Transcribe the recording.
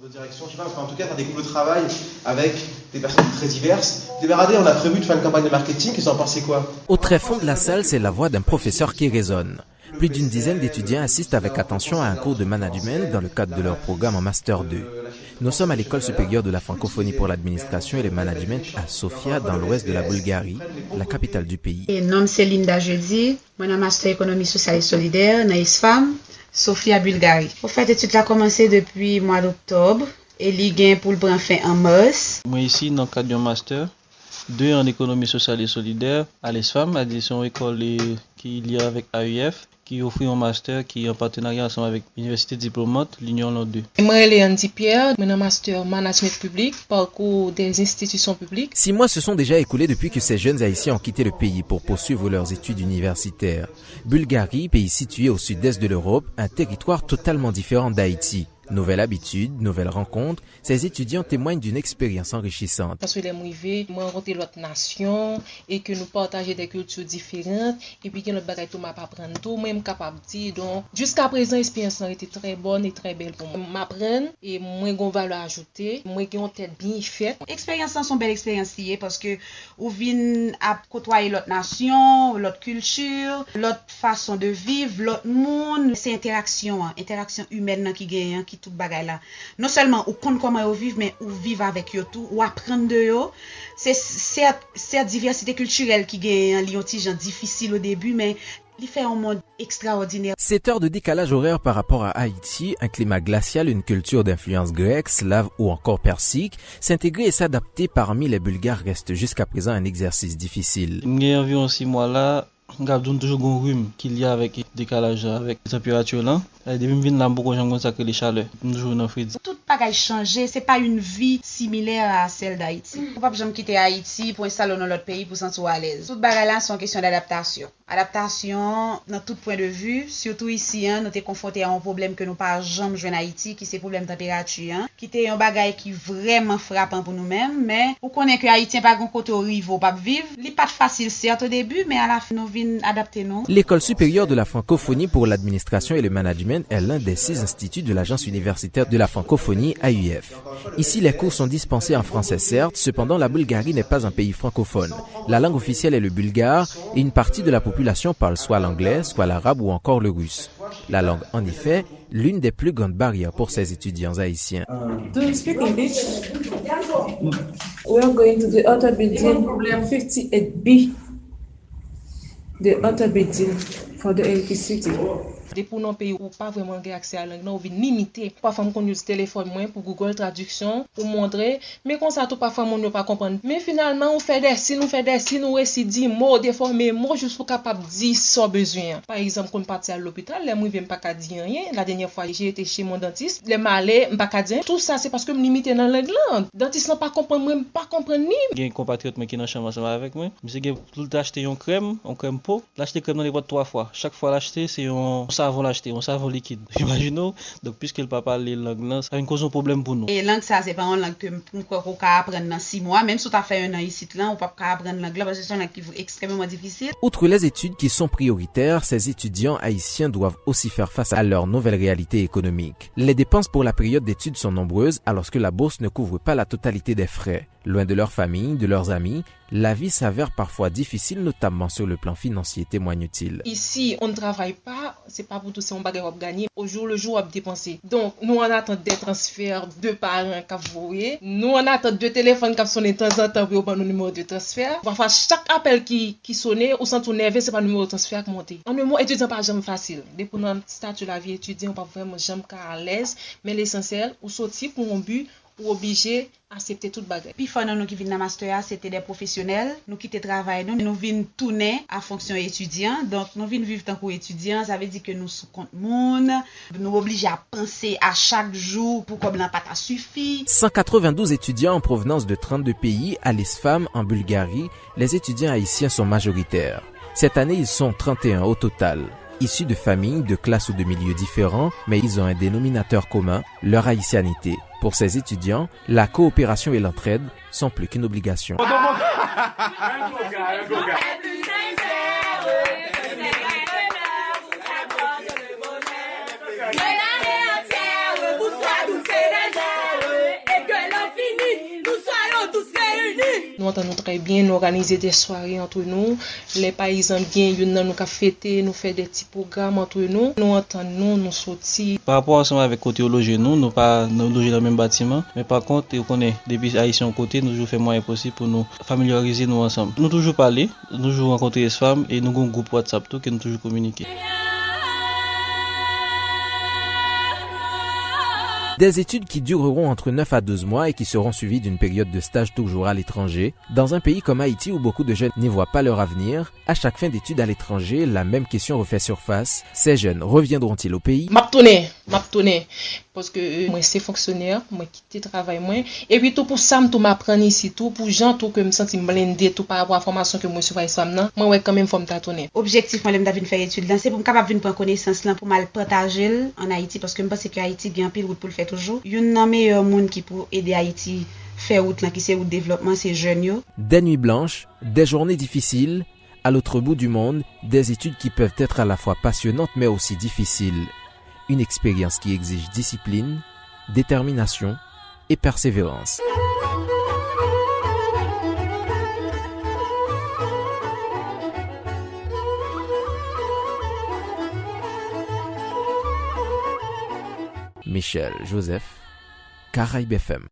De direction, je sais pas, enfin, en tout cas, tu as des groupes de travail avec des personnes très diverses. Débarradé, on a prévu de faire une campagne de marketing, ils en pensaient quoi? Au très fond de la salle, c'est la voix d'un professeur qui résonne. Plus d'une dizaine d'étudiants assistent avec attention à un cours de management dans le cadre de leur programme en Master 2. Nous sommes à l'École supérieure de la francophonie pour l'administration et le management à Sofia, dans l'ouest de la Bulgarie, la capitale du pays. Mon nom c'est Linda Jeudi, moi suis Master économie sociale et solidaire dans ISFAM, Sofia, Bulgarie. Au fait, l'étude a commencé depuis le mois d'octobre et l'IGAN pour le prendre fin en mars. Moi ici, dans le cadre d'un Master 2 en économie sociale et solidaire à l'ISFAM, à son école qui est liée avec AUF, qui offre un master qui est en partenariat ensemble avec l'Université diplomate, l'Union Londres 2. Moi, Léon Pierre, je suis un master management public, parcours des institutions publiques. 6 mois se sont déjà écoulés depuis que ces jeunes Haïtiens ont quitté le pays pour poursuivre leurs études universitaires. Bulgarie, pays situé au sud-est de l'Europe, un territoire totalement différent d'Haïti. Nouvelles habitudes, nouvelles rencontres, ces étudiants témoignent d'une expérience enrichissante. Parce que les arrivés, moi rencontrer l'autre nation et que nous partageons des cultures différentes et puis que notre bagage tout m'a pas apprendre tout, moi même capable de dire donc jusqu'à présent l'expérience a été très bonne et très belle pour moi. M'apprendre et moi gon valeur ajouter, moi qui ont tête bien faite. Expérience sont belle expérience liée parce que ou vinn à côtoyer l'autre nation, l'autre culture, l'autre façon de vivre, l'autre monde, c'est interaction humaine qui gagne qui tout bagay là. Non seulement ou connaître comment ils vivent mais ou vivre avec eux tout ou apprendre de eux. C'est cette diversité culturelle qui gagne li ont gens difficile au début mais il fait un monde extraordinaire. 7 heures de décalage horaire par rapport à Haïti, un climat glacial, une culture d'influence grecque, slave ou encore persique, s'intégrer et s'adapter parmi les Bulgares reste jusqu'à présent un exercice difficile. Il y a environ 6 mois là, Gabdoun toujours un rhume qu'il y a avec décalage avec la température là. Depuis que je viens là, beaucoup de gens consacrent les chaleurs. Toujours dans Freddy. Tout bagage changé, c'est pas une vie similaire à celle d'Haïti. On pas jamais quitter Haïti pour installer dans l'autre pays pour sentir à l'aise. Tout bagage là sont question d'adaptation. Adaptation dans tout point de vue, surtout ici nous t'es confronté à un problème que nous pas jamais joué en Haïti qui c'est problème de température qui était un bagage qui vraiment frappant pour nous-mêmes mais on connaît que Haïtien pas grand côté au rivo pas vivre, li pas facile certes au début mais à la fin nous vinn adapter nous. L'École supérieure de la francophonie pour l'administration et le management est l'un des 6 instituts de l'Agence universitaire de la francophonie AUF. Ici, les cours sont dispensés en français certes, cependant la Bulgarie n'est pas un pays francophone. La langue officielle est le bulgare et une partie de la population parle soit l'anglais, soit l'arabe ou encore le russe. La langue, en effet, l'une des plus grandes barrières pour ces étudiants haïtiens. Do you speak English? We are going to the author building 58B. The author building for the electricity. Pour nos pays où pas vraiment accès à la langue, on vient limiter. Parfois, on use téléphone moins pour Google Traduction, pour montrer, mais comme ça, tout parfois, on ne pas comprendre. Mais finalement, on fait des signes, on récite 10 mots, déformer mots, juste pour capable de dire sans besoin. Par exemple, quand on partit à l'hôpital, les mots ne viennent pas qu'à dire rien. La dernière fois, j'ai été chez mon dentiste, les malais, je ne pas dire. Tout ça, c'est parce que je me limite dans la langue. Le dentiste n'a pas compris, moi, pas comprendre ni. Il y a un compatriote qui est dans la chambre ensemble avec moi. Je sais que tout acheter une crème pot, l'acheter crème dans les boîtes 3 fois. Chaque fois l'acheter, c'est un savon l'acheter, un savon liquide. Imaginez, donc puisque le papa les langues là, ça cause un problème pour nous. Et langue ça c'est pas une langue que on peut apprendre dans 6 mois, même si tu as fait un an ici là, on peut pas apprendre langue là parce que c'est une langue qui est extrêmement difficile. Outre les études qui sont prioritaires, ces étudiants haïtiens doivent aussi faire face à leur nouvelle réalité économique. Les dépenses pour la période d'études sont nombreuses alors que la bourse ne couvre pas la totalité des frais. Loin de leur famille, de leurs amis, la vie s'avère parfois difficile, notamment sur le plan financier, témoigne-t-il. Ici, on ne travaille pas, c'est pas pour tout ça, on va gagner. Au jour le jour, on va dépenser. Donc, nous, on attend des transferts de parents qu'à vous voyez. Nous, on attend de téléphones qui sonnent de temps en temps pour avoir nos numéros de transfert. Parfois, chaque appel qui sonne, ou sans tout nerveux, c'est pas le numéro de transfert qui monte. En un mot, étudiant pas jamais facile. Depuis notre statut de la vie étudiant, on pas vraiment jamais à l'aise. Mais l'essentiel, ou sortir pour un but, ou obligé accepter toute bagarre. Puis pendant nous qui venons dans master, c'était des professionnels, nous qui travaillons, nous venons tourner à fonction étudiant. Donc nous venons vivre tant qu'étudiants, ça veut dire que nous sous compte monde, nous obligés à penser à chaque jour pour comme l'impact a suffi. 192 étudiants en provenance de 32 pays à l'ISFAM en Bulgarie, les étudiants haïtiens sont majoritaires. Cette année, ils sont 31 au total. Issus de familles, de classes ou de milieux différents, mais ils ont un dénominateur commun, leur haïtianité. Pour ces étudiants, la coopération et l'entraide sont plus qu'une obligation. Nous entendons très bien organiser des soirées entre nous. Les paysans bien, nous avons fêter, nous faire des petits programmes entre nous. Nous entendons, nous sortir. Par rapport ensemble avec côté loger, nous pas nous loger dans le même bâtiment. Mais par contre, on connaît depuis haïtiens côté, nous toujours fait moyen possible pour nous familiariser nous ensemble. Nous toujours parler, nous toujours rencontrer les femmes et nous avons un groupe WhatsApp tout que nous toujours communiquer. Des études qui dureront entre 9 à 12 mois et qui seront suivies d'une période de stage toujours à l'étranger. Dans un pays comme Haïti où beaucoup de jeunes n'y voient pas leur avenir, à chaque fin d'études à l'étranger, la même question refait surface. Ces jeunes reviendront-ils au pays? M'a tourné. Parce que moi c'est fonctionnaire, moi quitter travail moi et puis tout pour ça tout m'apprendre ici tout pour gens tout que me sentir blindé tout par rapport à la formation que moi sur Islam là moi ouais quand même faut me tâtonner. Objectif moi David faire étude là c'est pour me capable venir prendre connaissance là pour mal partager en Haïti parce que je pense que Haïti gagne pile route pour le faire toujours. Une des meilleurs monde qui pour aider Haïti faire route là qui c'est route développement c'est jeunes yo. Des nuits blanches, des journées difficiles, à l'autre bout du monde, des études qui peuvent être à la fois passionnantes mais aussi difficiles. Une expérience qui exige discipline, détermination et persévérance. Michel Joseph, Caraïbes FM.